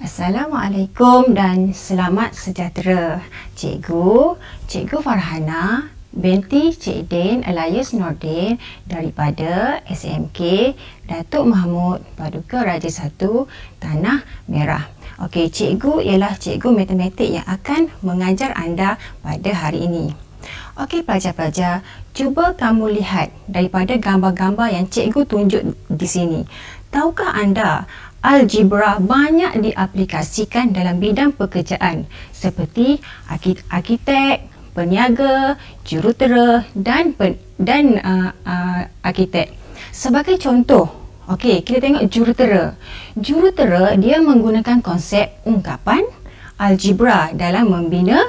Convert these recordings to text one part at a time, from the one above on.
Assalamualaikum dan selamat sejahtera. Cikgu Farhana binti Cik Din Alias Nordin daripada SMK Datuk Mahmud Paduka Raja 1 Tanah Merah. Okey, cikgu ialah cikgu matematik yang akan mengajar anda pada hari ini. Okey pelajar-pelajar, cuba kamu lihat daripada gambar-gambar yang cikgu tunjuk di sini. Tahukah anda algebra banyak diaplikasikan dalam bidang pekerjaan seperti arkitek, peniaga, jurutera dan arkitek. Sebagai contoh, okey, kita tengok jurutera. Jurutera dia menggunakan konsep ungkapan algebra dalam membina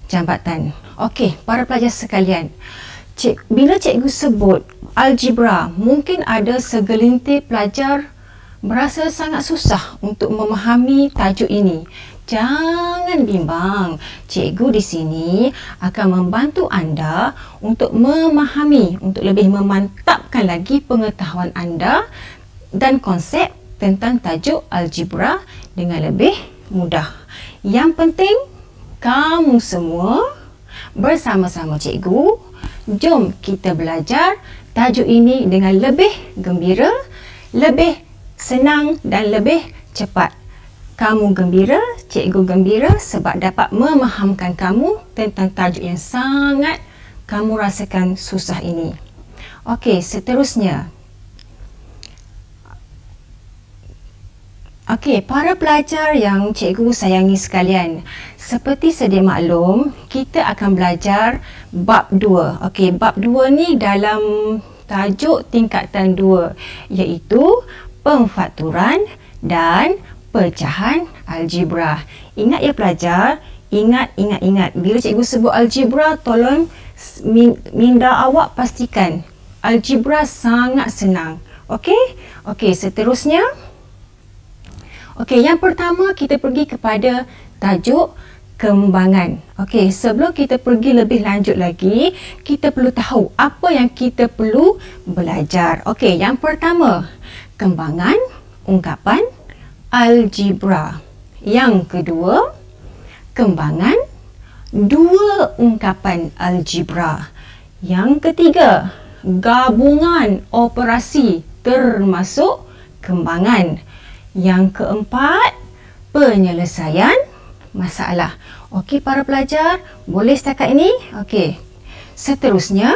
jambatan. Okey, para pelajar sekalian, bila cikgu sebut algebra, mungkin ada segelintir pelajar merasa sangat susah untuk memahami tajuk ini. Jangan bimbang, cikgu di sini akan membantu anda untuk memahami, untuk lebih memantapkan lagi pengetahuan anda dan konsep tentang tajuk algebra dengan lebih mudah. Yang penting, kamu semua bersama-sama cikgu, jom kita belajar tajuk ini dengan lebih gembira, lebih senang dan lebih cepat. Kamu gembira, cikgu gembira sebab dapat memahamkan kamu tentang tajuk yang sangat kamu rasakan susah ini. Okey, seterusnya. Okey, para pelajar yang cikgu sayangi sekalian, seperti sedia maklum, kita akan belajar bab 2. Okey, bab 2 ni dalam tajuk tingkatan 2 iaitu pemfakturan dan pecahan algebra. Ingat ya pelajar, ingat. Bila cikgu sebut algebra, tolong minda awak pastikan algebra sangat senang. Okey, seterusnya. Okey, yang pertama kita pergi kepada tajuk kembangan. Okey, sebelum kita pergi lebih lanjut lagi, kita perlu tahu apa yang kita perlu belajar. Okey, yang pertama, kembangan ungkapan algebra. Yang kedua, kembangan dua ungkapan algebra. Yang ketiga, gabungan operasi termasuk kembangan. Yang keempat, penyelesaian masalah. Okey para pelajar, boleh setakat ini? Okey. Seterusnya,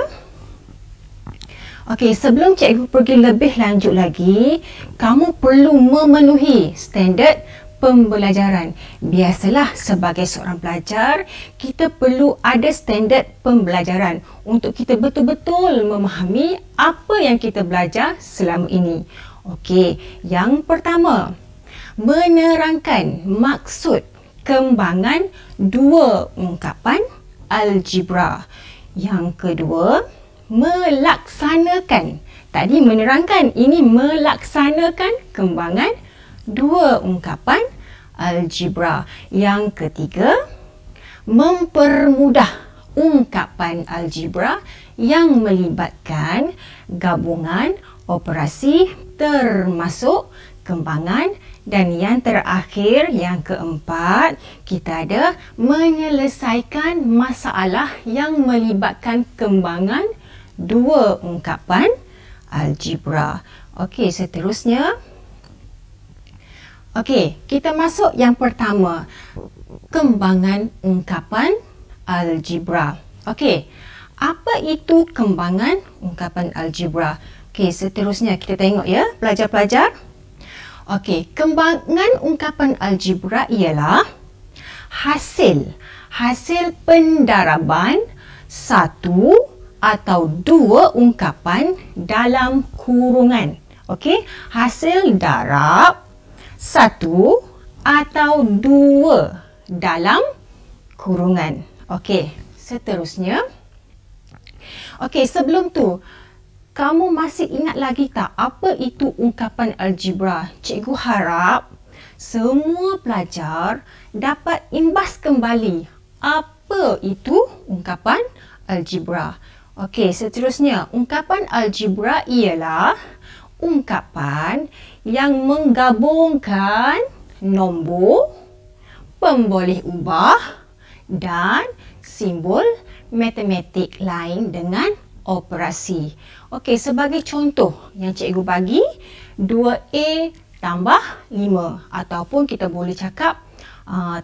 okey, sebelum cikgu pergi lebih lanjut lagi, kamu perlu memenuhi standard pembelajaran. Biasalah sebagai seorang pelajar, kita perlu ada standard pembelajaran untuk kita betul-betul memahami apa yang kita belajar selama ini. Okey, yang pertama, menerangkan maksud kembangan dua ungkapan algebra. Yang kedua, melaksanakan. Tadi menerangkan, ini melaksanakan kembangan dua ungkapan algebra. Yang ketiga, mempermudah ungkapan algebra yang melibatkan gabungan operasi termasuk kembangan. Dan yang terakhir, yang keempat, kita ada menyelesaikan masalah yang melibatkan kembangan dua ungkapan algebra. Okey, seterusnya. Okey, kita masuk yang pertama, kembangan ungkapan algebra. Okey, apa itu kembangan ungkapan algebra? Okey, seterusnya kita tengok ya, pelajar-pelajar. Okey, kembangan ungkapan algebra ialah hasil pendaraban satu atau dua ungkapan dalam kurungan. Okey, hasil darab satu atau dua dalam kurungan. Okey, seterusnya. Okey, sebelum tu, kamu masih ingat lagi tak apa itu ungkapan algebra? Cikgu harap semua pelajar dapat imbas kembali apa itu ungkapan algebra. Okey, seterusnya, ungkapan algebra ialah ungkapan yang menggabungkan nombor, pemboleh ubah dan simbol matematik lain dengan operasi. Okey, sebagai contoh yang cikgu bagi, 2A tambah 5 ataupun kita boleh cakap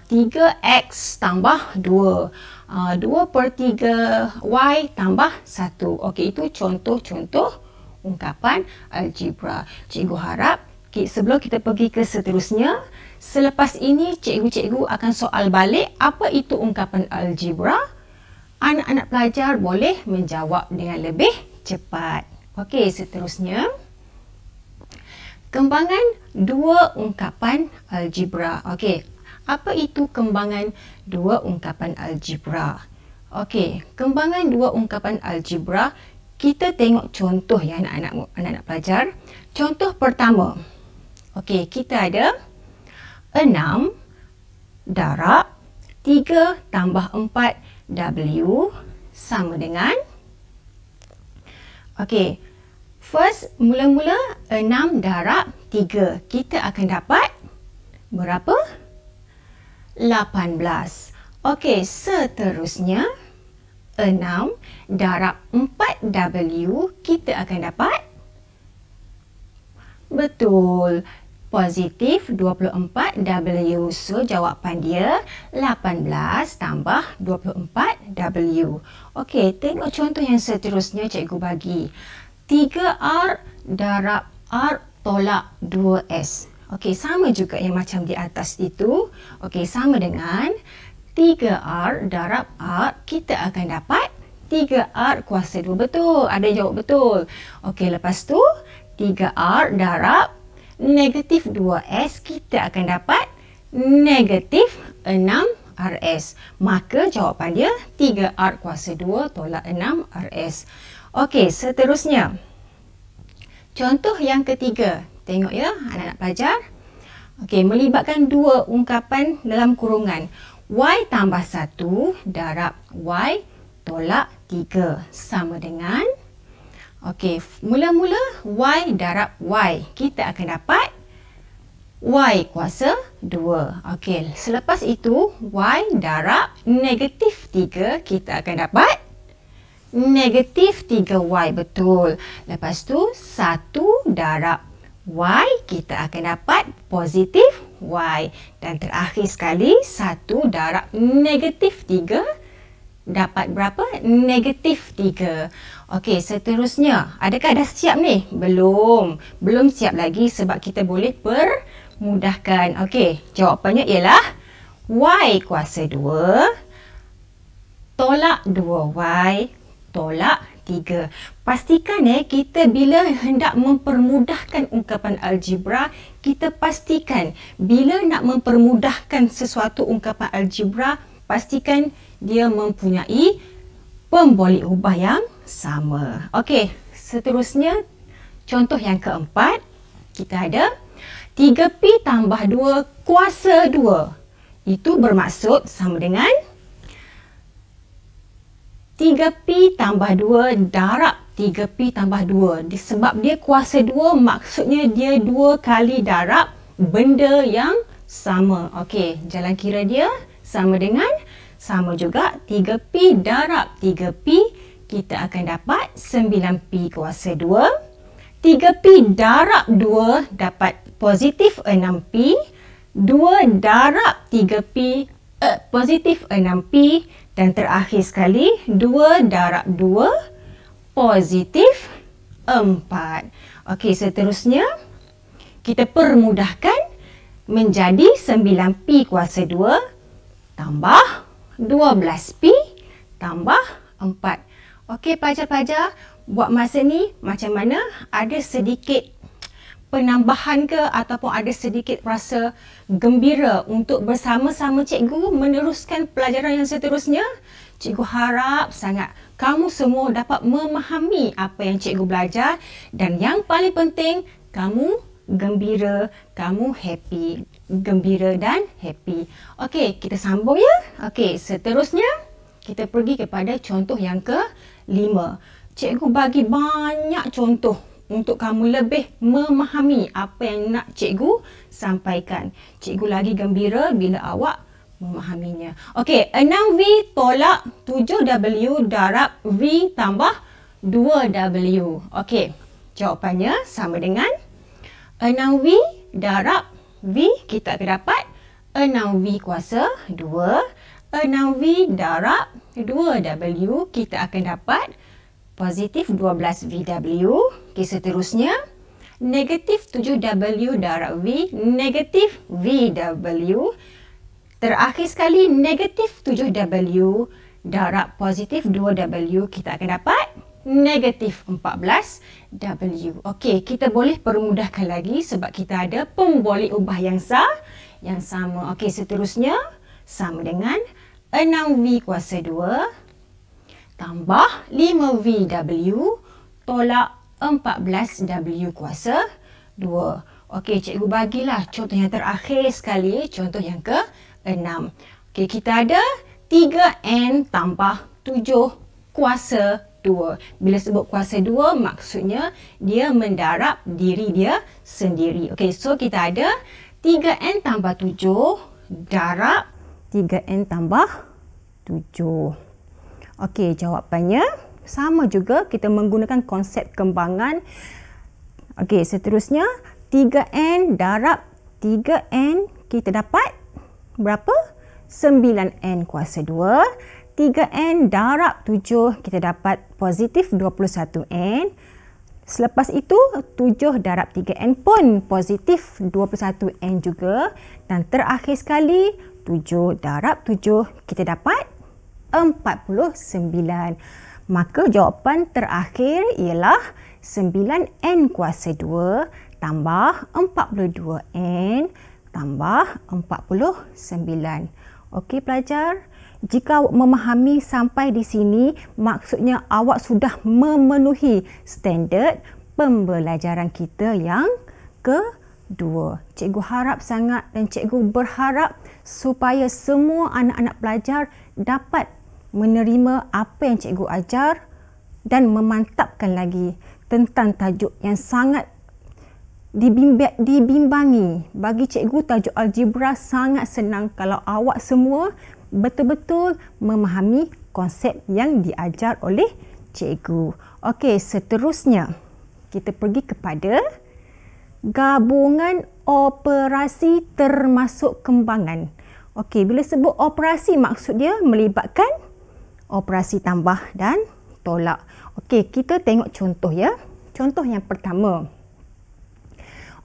3X tambah 2, 2/3Y tambah 1. Okey, itu contoh-contoh ungkapan algebra. Cikgu harap sebelum kita pergi ke seterusnya, selepas ini cikgu-cikgu akan soal balik apa itu ungkapan algebra. Anak-anak pelajar boleh menjawab dengan lebih cepat. Okey, seterusnya. Kembangan dua ungkapan algebra. Okey, apa itu kembangan dua ungkapan algebra? Okey, kembangan dua ungkapan algebra, kita tengok contoh ya anak-anak pelajar. Contoh pertama. Okey, kita ada 6 darab 3 tambah 4W sama dengan, okey, first, mula-mula 6 darab 3. Kita akan dapat berapa? 18. Okey, seterusnya 6 darab 4W, kita akan dapat, betul, positif 24W. So, jawapan dia 18 tambah 24W. Okey, tengok contoh yang seterusnya cikgu bagi. 3R darab R tolak 2S. Okey, sama juga yang macam di atas itu. Okey, sama dengan 3R darab R, kita akan dapat 3R kuasa 2. Betul, ada jawab betul. Okey, lepas tu 3R darab negatif 2S, kita akan dapat negatif 6RS. Maka jawapan dia 3R kuasa 2 tolak 6RS. Okey, seterusnya. Contoh yang ketiga. Tengok ya anak-anak pelajar. Okey, melibatkan dua ungkapan dalam kurungan. Y tambah 1 darab Y tolak 3 sama dengan, okey, mula-mula Y darab Y, kita akan dapat Y kuasa 2. Okey, selepas itu Y darab negatif 3, kita akan dapat negatif 3Y, betul. Lepas tu 1 darab Y, kita akan dapat positif Y. Dan terakhir sekali 1 darab negatif 3, dapat berapa? Negatif 3. Okey, seterusnya. Adakah dah siap ni? Belum. Belum siap lagi sebab kita boleh permudahkan. Okey, jawapannya ialah Y kuasa 2 tolak 2Y tolak 3. Pastikan kita bila hendak mempermudahkan ungkapan algebra, kita pastikan bila nak mempermudahkan sesuatu ungkapan algebra, pastikan dia mempunyai pemboleh ubah yang sama. Okey, seterusnya contoh yang keempat, kita ada 3P tambah 2 kuasa 2. Itu bermaksud sama dengan 3P tambah 2 darab 3P tambah 2. Sebab dia kuasa 2, maksudnya dia 2 kali darab benda yang sama. Okey, jalan kira dia sama dengan, sama juga 3P darab 3P, kita akan dapat 9P kuasa 2. 3P darab 2 dapat positif 6P. 2 darab 3P positif 6P. Dan terakhir sekali 2 darab 2 positif 4. Okey, seterusnya kita permudahkan menjadi 9P kuasa 2 tambah 12P tambah 4. Okey, pelajar-pelajar, buat masa ni macam mana? Ada sedikit penambahan ke ataupun ada sedikit rasa gembira untuk bersama-sama cikgu meneruskan pelajaran yang seterusnya? Cikgu harap sangat kamu semua dapat memahami apa yang cikgu belajar, dan yang paling penting, kamu gembira, kamu happy. Gembira dan happy. Okey, kita sambung ya. Okey, seterusnya kita pergi kepada contoh yang ke-5. Cikgu bagi banyak contoh untuk kamu lebih memahami apa yang nak cikgu sampaikan. Cikgu lagi gembira bila awak memahaminya. Okey, 6V tolak 7W darab V tambah 2W. Okey, jawapannya sama dengan 6V darab V, kita akan dapat 6V kuasa 2. 6V darab 2W, kita akan dapat positif 12VW. Okey, seterusnya negatif 7W darab V, negatif VW. Terakhir sekali negatif 7W darab positif 2W, kita akan dapat negatif 14W. Okey, kita boleh permudahkan lagi sebab kita ada pemboleh ubah yang sama. Okey, seterusnya sama dengan 6V kuasa 2 tambah 5VW tolak 14W kuasa 2. Okey, cikgu bagilah contoh yang terakhir sekali, contoh yang ke-6. Okey, kita ada 3N tambah 7 kuasa 2. Bila sebut kuasa 2, maksudnya dia mendarab diri dia sendiri. Okey, so kita ada 3N tambah 7 darab 3N tambah 7. Okey, jawapannya sama juga, kita menggunakan konsep kembangan. Okey, seterusnya 3N darab 3N, kita dapat berapa? 9N kuasa 2. 3N darab 7, kita dapat positif 21N. Selepas itu 7 darab 3N pun positif 21N juga. Dan terakhir sekali 7 darab 7, kita dapat 49. Maka jawapan terakhir ialah 9N kuasa 2 tambah 42N tambah 49. Okey pelajar, jika awak memahami sampai di sini, maksudnya awak sudah memenuhi standard pembelajaran kita yang kedua. Cikgu harap sangat dan cikgu berharap supaya semua anak-anak pelajar dapat menerima apa yang cikgu ajar dan memantapkan lagi tentang tajuk yang sangat dibimbangi. Bagi cikgu, tajuk algebra sangat senang kalau awak semua betul-betul memahami konsep yang diajar oleh cikgu. Okey, seterusnya kita pergi kepada gabungan operasi termasuk kembangan. Okey, bila sebut operasi, maksud dia melibatkan operasi tambah dan tolak. Okey, kita tengok contoh ya. Contoh yang pertama.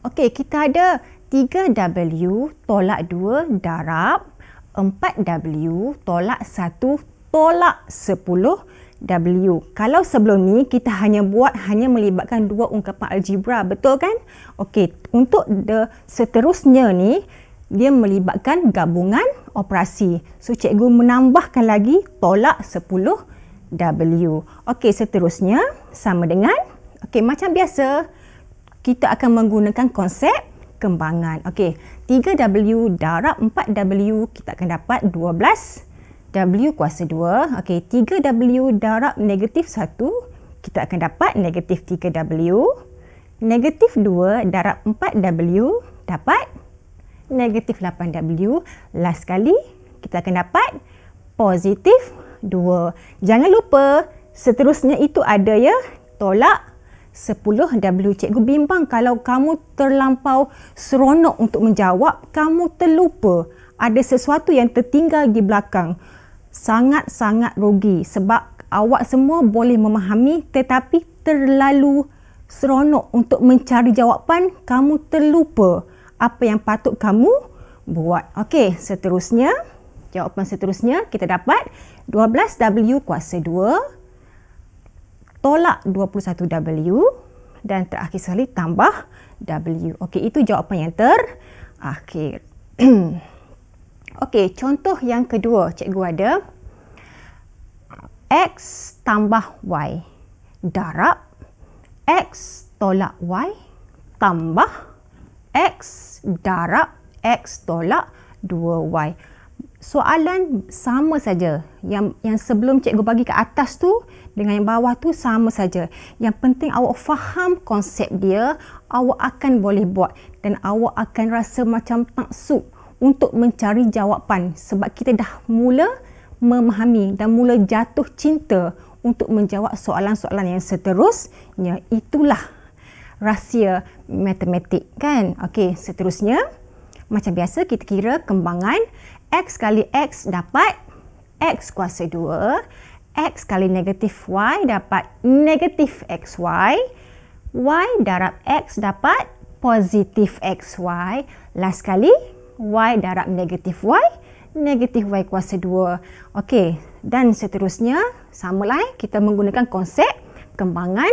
Okey, kita ada 3W tolak 2 darab 4W tolak 1 tolak 10W. Kalau sebelum ni kita hanya melibatkan dua ungkapan algebra, betul kan? Okey, untuk seterusnya ni dia melibatkan gabungan operasi. So cikgu menambahkan lagi tolak 10W. Okey, seterusnya sama dengan macam biasa kita akan menggunakan konsep kembangan. Okey, 3W darab 4W, kita akan dapat 12W kuasa 2. Okey, 3W darab negatif 1, kita akan dapat negatif 3W. Negatif 2 darab 4W, dapat negatif 8W. Last sekali, kita akan dapat positif 2. Jangan lupa, seterusnya itu ada ya, tolak 10W. Cikgu bimbang kalau kamu terlampau seronok untuk menjawab, kamu terlupa. Ada sesuatu yang tertinggal di belakang. Sangat-sangat rugi sebab awak semua boleh memahami tetapi terlalu seronok untuk mencari jawapan, kamu terlupa apa yang patut kamu buat. Okey, seterusnya, jawapan seterusnya kita dapat 12W kuasa 2 tolak 21W dan terakhir sekali tambah W. Okey, itu jawapan yang terakhir. Okey, contoh yang kedua, cikgu ada X tambah Y darab X tolak Y tambah X darab X tolak 2Y. soalan sama saja. Yang sebelum cikgu bagi ke atas tu dengan yang bawah tu sama saja. Yang penting awak faham konsep dia, awak akan boleh buat dan awak akan rasa macam taksub untuk mencari jawapan sebab kita dah mula memahami dan mula jatuh cinta untuk menjawab soalan-soalan yang seterusnya. Itulah rahsia matematik kan. Okey, seterusnya macam biasa kita kira kembangan. X kali X dapat X kuasa 2. X kali negatif Y dapat negatif XY. Y darab X dapat positif XY. Last kali Y darab negatif Y. Negatif Y kuasa 2. Okey, dan seterusnya samalah kita menggunakan konsep kembangan.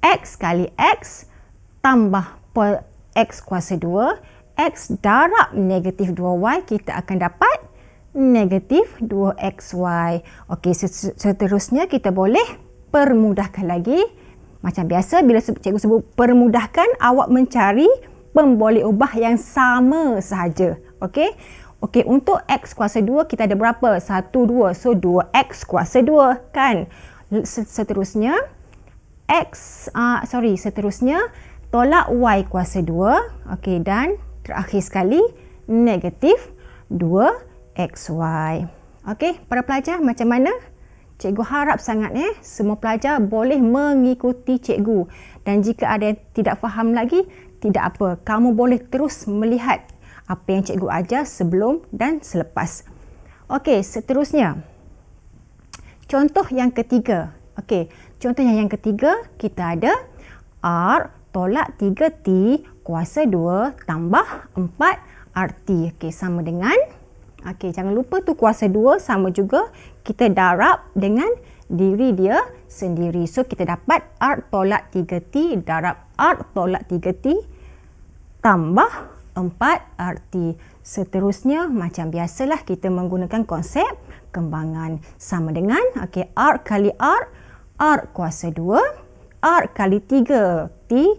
X kali X tambah X kuasa 2. X darab negatif 2Y, kita akan dapat negatif 2XY. Okey, seterusnya kita boleh permudahkan lagi. Macam biasa, bila cikgu sebut permudahkan, awak mencari pemboleh ubah yang sama sahaja. Okey, untuk X kuasa 2 kita ada berapa? 1, 2. So, 2X kuasa 2 kan? Seterusnya, seterusnya tolak Y kuasa 2. Okey, dan terakhir sekali negatif 2XY. Okey, para pelajar macam mana? Cikgu harap sangat semua pelajar boleh mengikuti cikgu. Dan jika ada yang tidak faham lagi, tidak apa. Kamu boleh terus melihat apa yang cikgu ajar sebelum dan selepas. Okey, seterusnya. Contoh yang ketiga. Okey, contoh yang ketiga kita ada R tolak 3T kuasa 2 tambah 4RT. Okey, sama dengan, okey, jangan lupa tu kuasa 2 sama juga kita darab dengan diri dia sendiri. So, kita dapat R tolak 3T darab R tolak 3T tambah 4RT. Seterusnya, macam biasalah kita menggunakan konsep kembangan. Sama dengan, okey, R kali R, R kuasa 2. R kali 3T,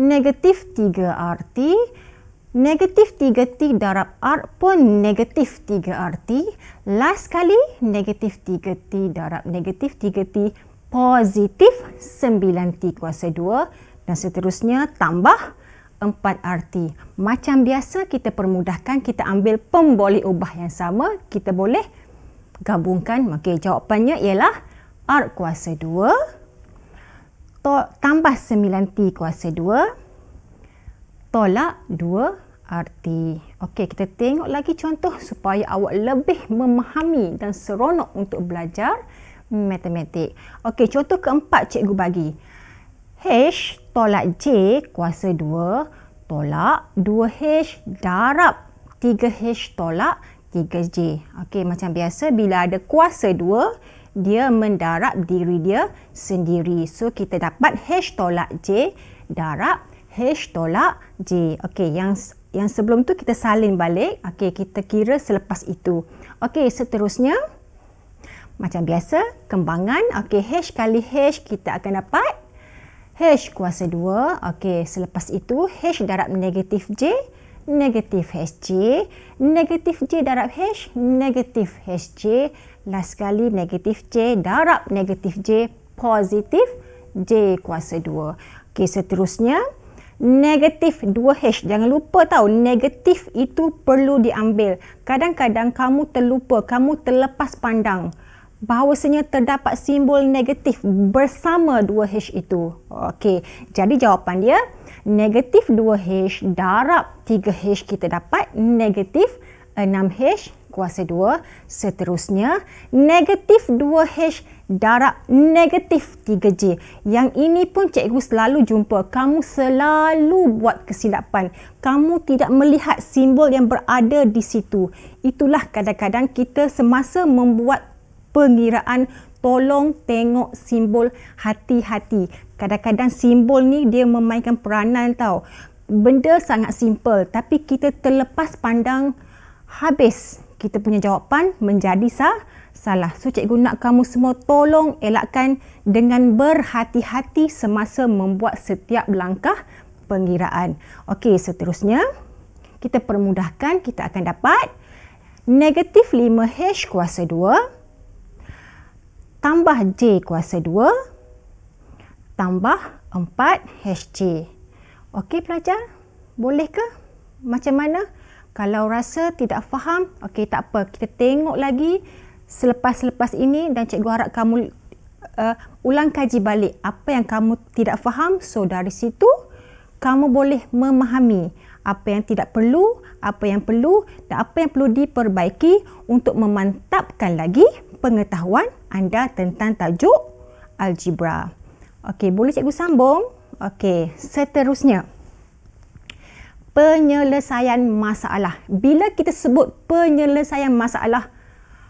negatif 3RT, negatif 3T darab R pun negatif 3RT, last kali negatif 3T darab negatif 3T, positif 9T kuasa 2, dan seterusnya tambah 4RT. Macam biasa kita permudahkan, kita ambil pemboleh ubah yang sama, kita boleh gabungkan. Okey, jawapannya ialah R kuasa 2 tambah 9T kuasa 2 tolak 2RT. Okey, kita tengok lagi contoh supaya awak lebih memahami dan seronok untuk belajar matematik. Okey, contoh keempat cikgu bagi. H tolak J kuasa 2 tolak 2H darab 3H tolak 3J. Okey, macam biasa bila ada kuasa 2, dia mendarab diri dia sendiri. So, kita dapat H tolak J darab H tolak J. Okey, yang sebelum tu kita salin balik. Okey, kita kira selepas itu. Okey, seterusnya macam biasa kembangan. Okey, H kali H kita akan dapat H kuasa 2. Okey, selepas itu H darab negatif J, negatif HJ, negatif J darab H, negatif HJ, last kali negatif J darab negatif J, positif J kuasa 2. Okey, seterusnya negatif 2H. Jangan lupa tahu, negatif itu perlu diambil. Kadang-kadang kamu terlupa, kamu terlepas pandang bahawasanya terdapat simbol negatif bersama 2H itu. Okey, jadi jawapan dia negatif 2H darab 3H, kita dapat negatif 6H kuasa 2. Seterusnya, negatif 2H darab negatif 3J. Yang ini pun cikgu selalu jumpa. Kamu selalu buat kesilapan. Kamu tidak melihat simbol yang berada di situ. Itulah kadang-kadang kita semasa membuat pengiraan, tolong tengok simbol, hati-hati. Kadang-kadang simbol ni dia memainkan peranan tau. Benda sangat simple tapi kita terlepas pandang, habis kita punya jawapan menjadi salah. So, cikgu nak kamu semua tolong elakkan dengan berhati-hati semasa membuat setiap langkah pengiraan. Okey, seterusnya kita permudahkan, kita akan dapat negatif 5H kuasa 2 tambah J kuasa 2 tambah 4HJ. Okey pelajar, boleh ke? Macam mana? Kalau rasa tidak faham, okey tak apa. Kita tengok lagi selepas ini dan cikgu harap kamu ulang kaji balik apa yang kamu tidak faham. So dari situ kamu boleh memahami apa yang tidak perlu, apa yang perlu dan apa yang perlu diperbaiki untuk memantapkan lagi pengetahuan anda tentang tajuk algebra. Okey, boleh cikgu sambung? Okey, seterusnya. Penyelesaian masalah. Bila kita sebut penyelesaian masalah,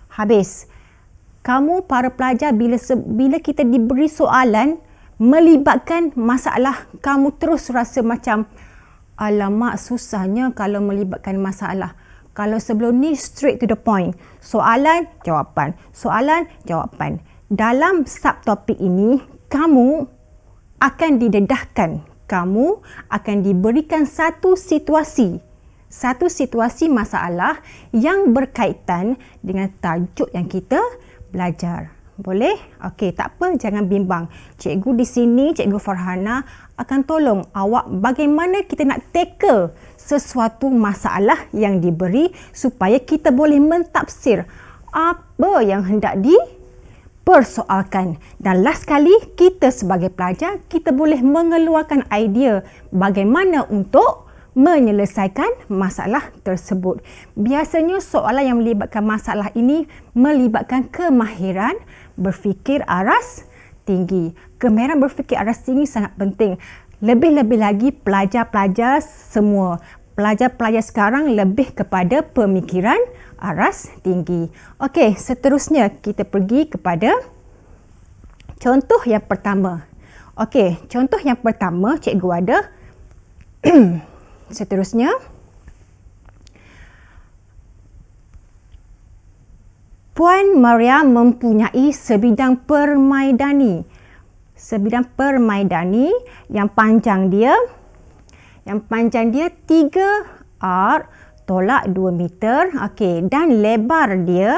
habis. Kamu para pelajar bila kita diberi soalan melibatkan masalah, kamu terus rasa macam alamak susahnya kalau melibatkan masalah. Kalau sebelum ni straight to the point. Soalan, jawapan. Soalan, jawapan. Dalam subtopik ini, kamu akan didedahkan. Kamu akan diberikan satu situasi masalah yang berkaitan dengan tajuk yang kita belajar. Boleh? Okey, tak apa, jangan bimbang. Cikgu di sini, Cikgu Farhana akan tolong awak bagaimana kita nak tackle sesuatu masalah yang diberi supaya kita boleh mentafsir apa yang hendak dipersoalkan. Dan last sekali, kita sebagai pelajar, kita boleh mengeluarkan idea bagaimana untuk menyelesaikan masalah tersebut. Biasanya soalan yang melibatkan masalah ini melibatkan kemahiran berfikir aras tinggi. Kemahiran berfikir aras tinggi sangat penting. Lebih-lebih lagi pelajar-pelajar semua. Pelajar-pelajar sekarang lebih kepada pemikiran aras tinggi. Okey, seterusnya kita pergi kepada contoh yang pertama. Okey, contoh yang pertama cikgu ada seterusnya. Puan Maria mempunyai sebidang permaidani. Sebidang permaidani yang panjang dia 3 R tolak 2 meter. Okey, dan lebar dia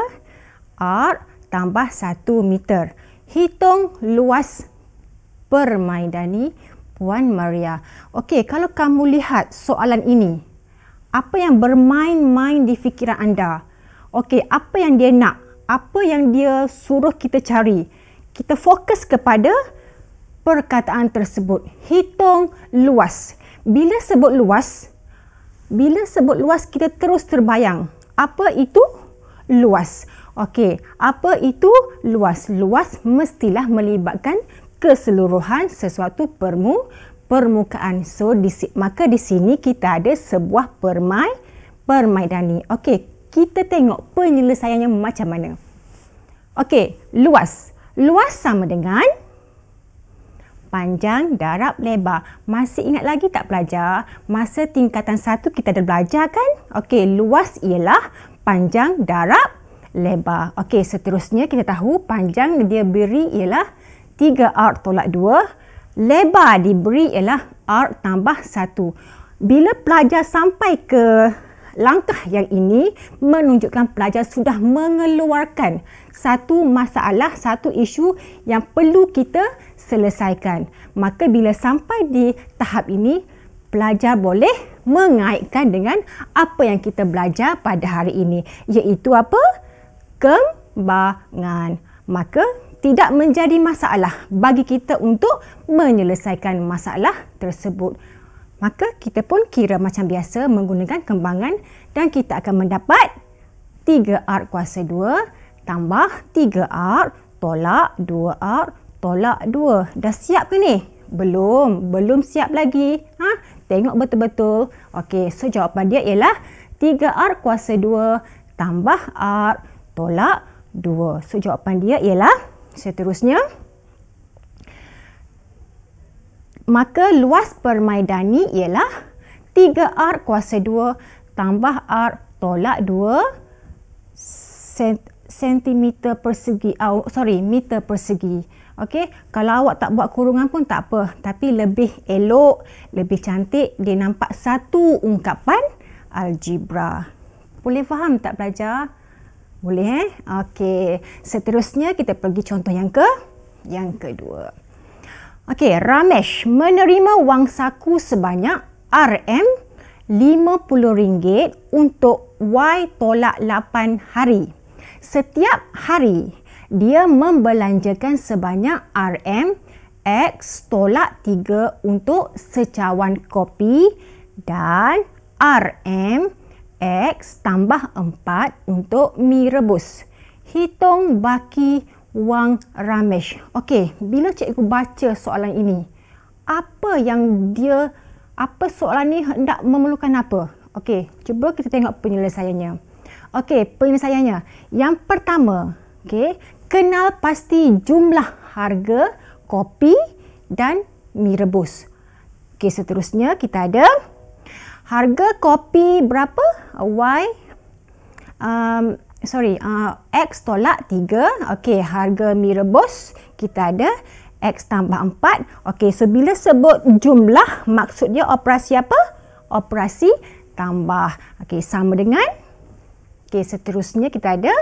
R tambah 1 meter. Hitung luas permaidani Puan Maria. Okey, kalau kamu lihat soalan ini, apa yang bermain-main di fikiran anda? Okey, apa yang dia nak? Apa yang dia suruh kita cari? Kita fokus kepada perkataan tersebut. Hitung luas. Bila sebut luas, kita terus terbayang. Apa itu luas? Okey, apa itu luas? Luas mestilah melibatkan keseluruhan sesuatu permukaan. So, maka di sini kita ada sebuah permaidani. Okey, kita tengok penyelesaiannya macam mana. Okey, luas. Luas sama dengan panjang darab lebar. Masih ingat lagi tak pelajar? Masa tingkatan 1 kita dah belajar kan? Okey, luas ialah panjang darab lebar. Okey, seterusnya kita tahu panjang dia beri ialah 3R tolak 2. Lebar diberi ialah R tambah 1. Bila pelajar sampai ke langkah yang ini, menunjukkan pelajar sudah mengeluarkan satu masalah, satu isu yang perlu kita selesaikan. Maka bila sampai di tahap ini, pelajar boleh mengaitkan dengan apa yang kita belajar pada hari ini, iaitu apa? Kembangan. Maka tidak menjadi masalah bagi kita untuk menyelesaikan masalah tersebut. Maka kita pun kira macam biasa menggunakan kembangan dan kita akan mendapat 3R kuasa 2 tambah 3R tolak 2R tolak 2. Dah siap ke ni? Belum siap lagi. Tengok betul-betul. Okey, so jawapan dia ialah 3R kuasa 2 tambah R tolak 2. So jawapan dia ialah seterusnya. Maka luas permaidani ialah 3R kuasa 2 tambah R tolak 2 sentimeter persegi. Meter persegi. Okey, kalau awak tak buat kurungan pun tak apa. Tapi lebih elok, lebih cantik, dia nampak satu ungkapan algebra. Boleh faham tak pelajar? Boleh Okey. Seterusnya kita pergi contoh yang kedua. Okey, Ramesh menerima wang saku sebanyak RM50 untuk Y tolak 8 hari. Setiap hari dia membelanjakan sebanyak RM-X tolak 3 untuk secawan kopi dan RM-X tambah 4 untuk mi rebus. Hitung baki wang Ramesh. Okey, bila cikgu baca soalan ini, apa soalan ni hendak memerlukan apa? Okey, cuba kita tengok penyelesaiannya. Okey, penyelesaiannya. Yang pertama, okey, kenal pasti jumlah harga kopi dan mi rebus. Okey, seterusnya kita ada harga kopi berapa? X tolak 3. Okey, harga mi rebus kita ada X tambah 4. Okey, so bila sebut jumlah, maksud dia operasi apa? Operasi tambah. Okey, sama dengan. Okey, seterusnya kita ada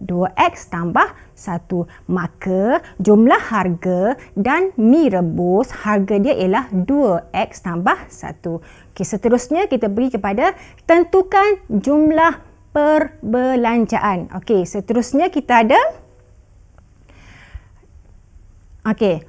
2X tambah 1. Maka jumlah harga dan mi rebus, harga dia ialah 2X tambah 1. Okey, seterusnya kita pergi kepada tentukan jumlah perbelanjaan. Okey, seterusnya kita ada. Okey,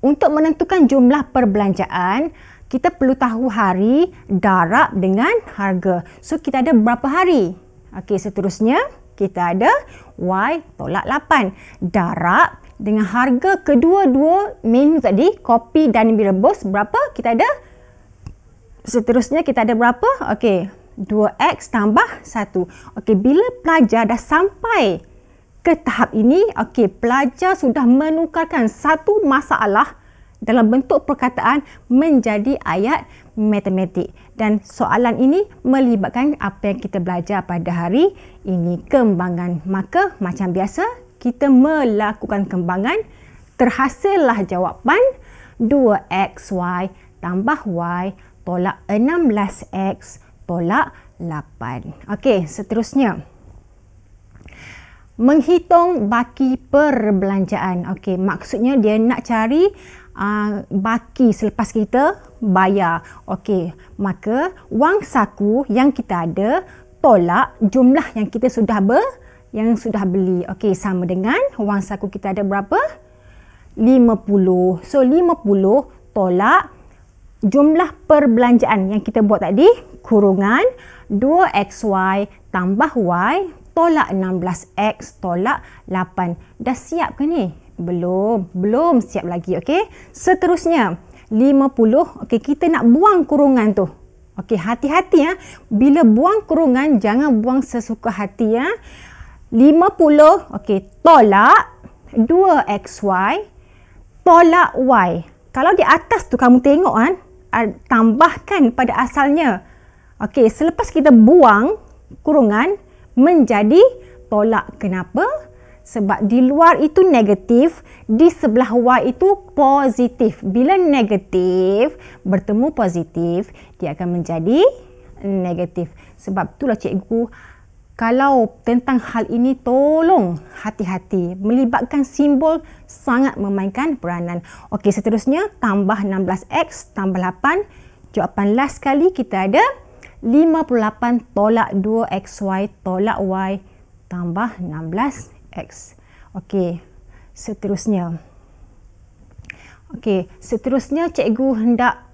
untuk menentukan jumlah perbelanjaan, kita perlu tahu hari, darab dengan harga. So, kita ada berapa hari? Okey, seterusnya kita ada Y tolak 8. Darab dengan harga kedua-dua menu tadi, kopi dan mi rebus, berapa? Kita ada. Seterusnya kita ada berapa? Okey, 2X tambah 1. Okey, bila pelajar dah sampai ke tahap ini, okey, pelajar sudah menukarkan satu masalah dalam bentuk perkataan menjadi ayat matematik. Dan soalan ini melibatkan apa yang kita belajar pada hari ini, kembangan. Maka macam biasa, kita melakukan kembangan. Terhasillah jawapan 2XY tambah Y tolak 16X tolak 8. Okey, seterusnya. Menghitung baki perbelanjaan. Okey, maksudnya dia nak cari baki selepas kita bayar. Okey, maka wang saku yang kita ada tolak jumlah yang kita sudah beli. Okey, sama dengan wang saku kita ada berapa? 50. So 50 tolak jumlah perbelanjaan yang kita buat tadi, kurungan 2XY tambah Y tolak 16X tolak 8. Dah siap ke ni? Belum siap lagi. Okey, seterusnya 50. Okey, kita nak buang kurungan tu. Okey, hati-hati ya. Bila buang kurungan, jangan buang sesuka hati ya. 50, okey, tolak 2XY tolak Y. Kalau di atas tu kamu tengok kan, tambahkan pada asalnya. Okey, selepas kita buang kurungan menjadi tolak. Kenapa? Sebab di luar itu negatif, di sebelah Y itu positif. Bila negatif bertemu positif, dia akan menjadi negatif. Sebab itulah cikgu, kalau tentang hal ini tolong hati-hati. Melibatkan simbol sangat memainkan peranan. Okey, seterusnya tambah 16X tambah 8. Jawapan last sekali kita ada 58 tolak 2XY tolak Y tambah 16X. Okey, seterusnya. Okey, seterusnya cikgu hendak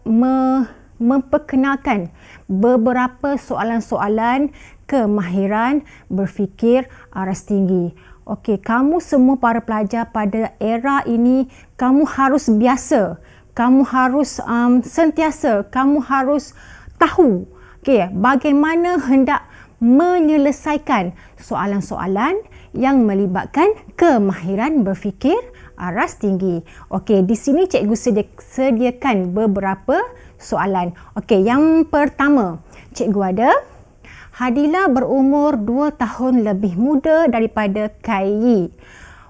memperkenalkan beberapa soalan-soalan kemahiran berfikir aras tinggi. Okey, kamu semua para pelajar pada era ini, kamu harus biasa, kamu harus sentiasa, kamu harus tahu bagaimana hendak menyelesaikan soalan-soalan yang melibatkan kemahiran berfikir aras tinggi. Okey, di sini cikgu sediakan beberapa soalan. Okey, yang pertama, cikgu ada Hadila berumur 2 tahun lebih muda daripada Kai.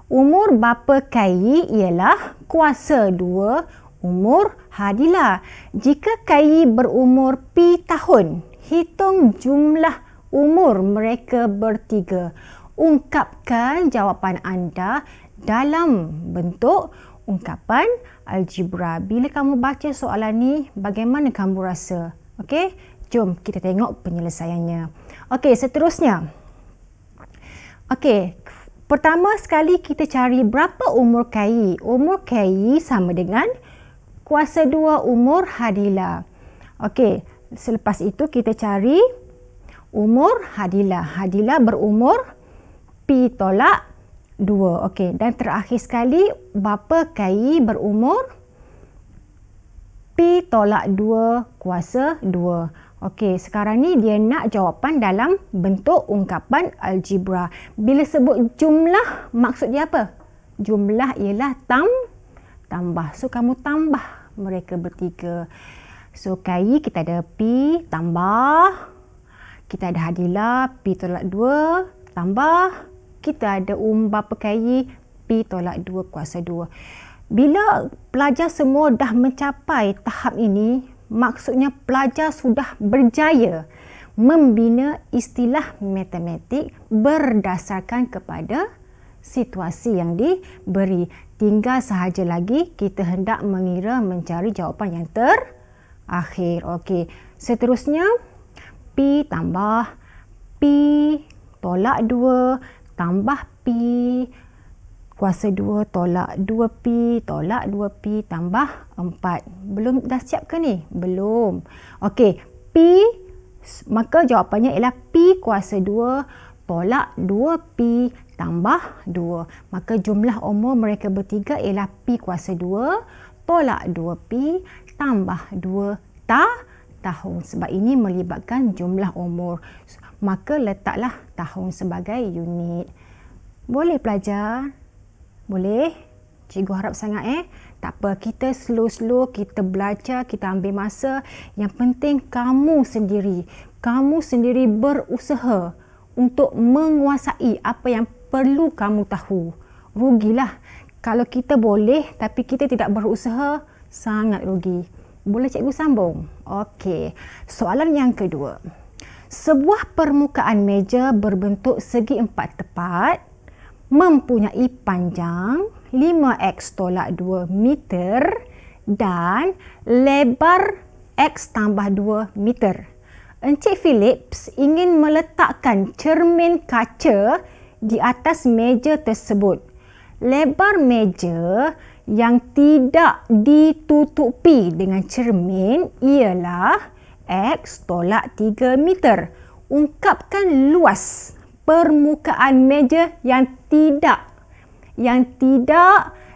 Umur bapa Kai ialah kuasa 2 umur Hadila. Jika Kai berumur pi tahun, hitung jumlah umur mereka bertiga. Ungkapkan jawapan anda dalam bentuk ungkapan algebra. Bila kamu baca soalan ni, bagaimana kamu rasa? Okey, jom kita tengok penyelesaiannya. Okey, seterusnya. Okey, pertama sekali kita cari berapa umur KI. Umur KI sama dengan kuasa 2 umur Hadilah. Okey, selepas itu kita cari umur Hadilah. Hadilah berumur P tolak 2. Okey, dan terakhir sekali bapa KI berumur P tolak 2 kuasa 2. Okey, sekarang ni dia nak jawapan dalam bentuk ungkapan algebra. Bila sebut jumlah, maksud dia apa? Jumlah ialah tambah. So, kamu tambah mereka bertiga. So, KI kita ada P tambah. Kita ada Hadilah P tolak 2 tambah. Kita ada bapa KI P tolak 2 kuasa 2. Bila pelajar semua dah mencapai tahap ini, maksudnya pelajar sudah berjaya membina istilah matematik berdasarkan kepada situasi yang diberi. Tinggal sahaja lagi kita hendak mengira mencari jawapan yang terakhir. Okey, seterusnya P tambah P tolak 2 tambah P kuasa 2 tolak 2P tolak 2P tambah 4. Belum dah siap ke ni? Belum. Okey, P, maka jawapannya ialah P kuasa 2 tolak 2P tambah 2. Maka jumlah umur mereka bertiga ialah P kuasa 2 tolak 2P tambah 2 tahun. Sebab ini melibatkan jumlah umur. Maka letaklah tahun sebagai unit. Boleh pelajar? Boleh? Cikgu harap sangat Tak apa, kita slow-slow, kita belajar, kita ambil masa. Yang penting kamu sendiri berusaha untuk menguasai apa yang perlu kamu tahu. Rugilah kalau kita boleh tapi kita tidak berusaha, sangat rugi. Boleh cikgu sambung? Okey, soalan yang kedua. Sebuah permukaan meja berbentuk segi empat tepat mempunyai panjang 5x tolak 2 meter dan lebar x tambah 2 meter. Encik Philips ingin meletakkan cermin kaca di atas meja tersebut. Lebar meja yang tidak ditutupi dengan cermin ialah x tolak 3 meter. Ungkapkan luas permukaan meja yang tidak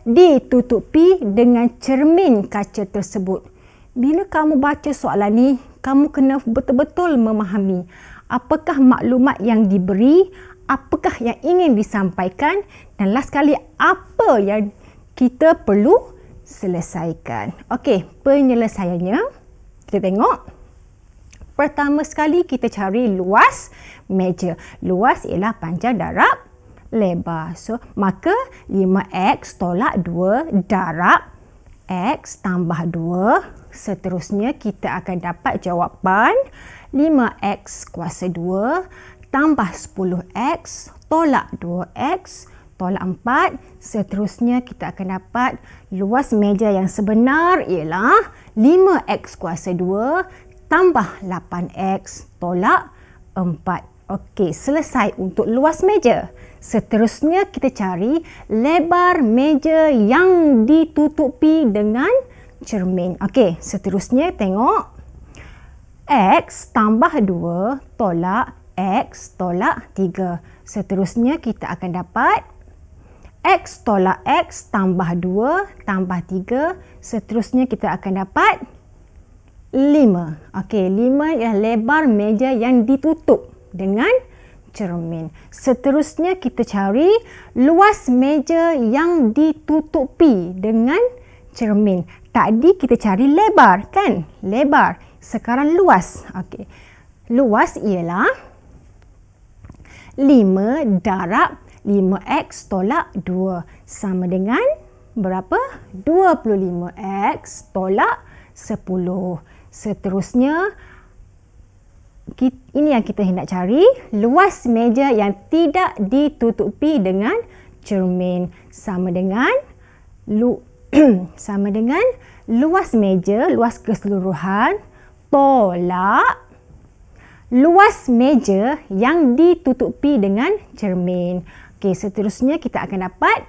ditutupi dengan cermin kaca tersebut. Bila kamu baca soalan ni, kamu kena betul-betul memahami apakah maklumat yang diberi, apakah yang ingin disampaikan, dan last sekali apa yang kita perlu selesaikan. Okey, penyelesaiannya kita tengok. Pertama sekali kita cari luas meja. Luas ialah panjang darab lebar. So, maka 5x tolak 2 darab x tambah 2. Seterusnya kita akan dapat jawapan 5x kuasa 2 tambah 10x tolak 2x tolak 4. Seterusnya kita akan dapat luas meja yang sebenar ialah 5x kuasa 2 tambah 8x tolak 4. Okey, selesai untuk luas meja. Seterusnya kita cari lebar meja yang ditutupi dengan cermin. Okey, seterusnya tengok. X tambah 2 tolak x tolak 3. Seterusnya kita akan dapat x tolak x tambah 2 tambah 3. Seterusnya kita akan dapat 5. Okey, 5 ialah lebar meja yang ditutup dengan cermin. Seterusnya kita cari luas meja yang ditutupi dengan cermin. Tadi kita cari lebar kan? Lebar. Sekarang luas. Okey. Luas ialah 5 darab 5x tolak 2 sama dengan berapa? 25x tolak 10. Seterusnya ini yang kita hendak cari, luas meja yang tidak ditutupi dengan cermin sama dengan luas meja, luas keseluruhan tolak luas meja yang ditutupi dengan cermin. Okey, seterusnya kita akan dapat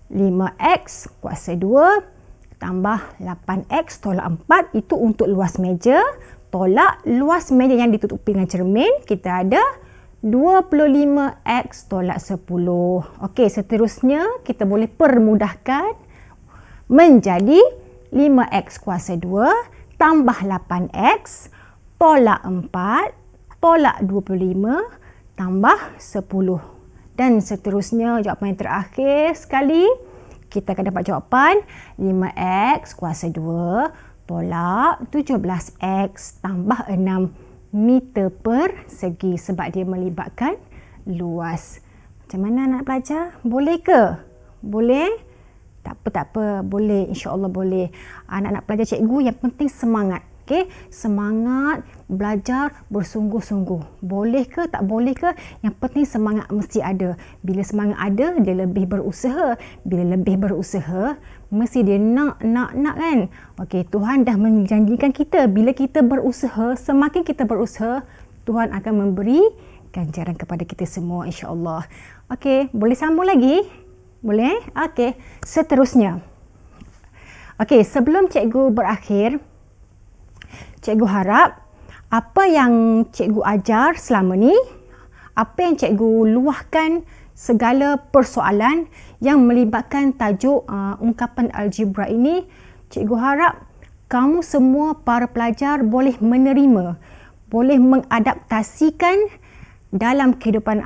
5x kuasa 2 tambah 8x tolak 4. Itu untuk luas meja. Tolak luas meja yang ditutupi dengan cermin. Kita ada 25x tolak 10. Okey, seterusnya kita boleh permudahkan menjadi 5x kuasa 2 tambah 8x tolak 4 tolak 25 tambah 10. Dan seterusnya jawapan yang terakhir sekali, kita akan dapat jawapan 5x kuasa 2 tolak 17x tambah 6 meter persegi sebab dia melibatkan luas. Macam mana nak belajar? Boleh ke? Boleh? Tak apa. Boleh. InsyaAllah boleh. Anak-anak pelajar cikgu yang penting semangat. Okay? Semangat belajar bersungguh-sungguh. Boleh ke? Tak boleh ke? Yang penting semangat mesti ada. Bila semangat ada, dia lebih berusaha. Bila lebih berusaha, mesti dia nak kan? Okey, Tuhan dah menjanjikan kita. Bila kita berusaha, semakin kita berusaha, Tuhan akan memberi ganjaran kepada kita semua, insya-Allah. Okey, boleh sambung lagi? Boleh? Okey, seterusnya. Okey, sebelum cikgu berakhir, cikgu harap apa yang cikgu ajar selama ni, apa yang cikgu luahkan, segala persoalan yang melibatkan tajuk ungkapan algebra ini, cikgu harap kamu semua para pelajar boleh menerima, boleh mengadaptasikan dalam kehidupan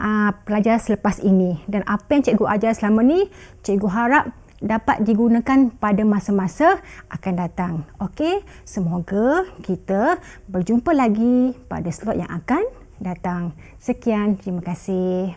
pelajar selepas ini. Dan apa yang cikgu ajar selama ni, cikgu harap dapat digunakan pada masa-masa akan datang. Okey, semoga kita berjumpa lagi pada slot yang akan datang. Sekian, terima kasih.